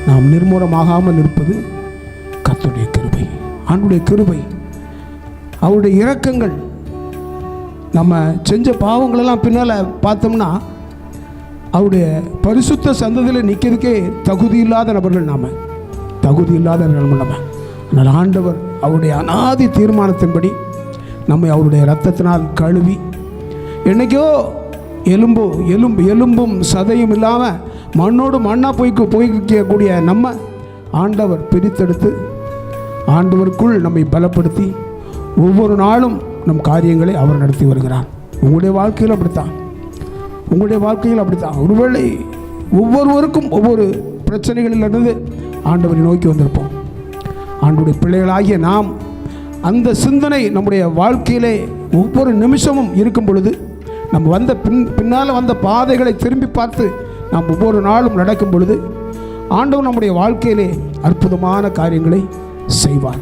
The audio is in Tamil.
நாம் நிர்மூலமாகாமல் இருப்பது கர்த்தருடைய கிருபை, ஆண்டவருடைய கிருபை, அவருடைய இரக்கங்கள். நம்ம செஞ்ச பாவங்களெல்லாம் பின்னால் பார்த்தோம்னா அவருடைய பரிசுத்த சந்ததியில் நிற்கிறதுக்கே தகுதி இல்லாத நபர்கள் தகுதி இல்லாத நம்ம. ஆனால் ஆண்டவர் அவருடைய அநாதி தீர்மானத்தின்படி நம்மை அவருடைய இரத்தத்தினால் கழுவி, என்றைக்கோ எலும்பும் சதையும் இல்லாமல் மண்ணோடு மண்ணாக போய்க்கக்கூடிய நம்ம ஆண்டவர் பிரித்தெடுத்து ஆண்டவருக்குள் நம்மை பலப்படுத்தி ஒவ்வொரு நாளும் நம் காரியங்களை அவர் நடத்தி வருகிறார். உங்களுடைய வாழ்க்கையில் அப்படித்தான். ஒருவேளை ஒவ்வொருவருக்கும் ஒவ்வொரு பிரச்சனைகளிலிருந்து ஆண்டவரை நோக்கி வந்திருப்போம். ஆண்டவருடைய பிள்ளைகளாகிய நாம் அந்த சிந்தனை நம்முடைய வாழ்க்கையிலே ஒவ்வொரு நிமிஷமும் இருக்கும் பொழுது, நம்ம பின்னால் வந்த பாதைகளை திரும்பி பார்த்து நாம் ஒவ்வொரு நாளும் நடக்கும் பொழுது ஆண்டவர் நம்முடைய வாழ்க்கையிலே அற்புதமான காரியங்களை செய்வார்.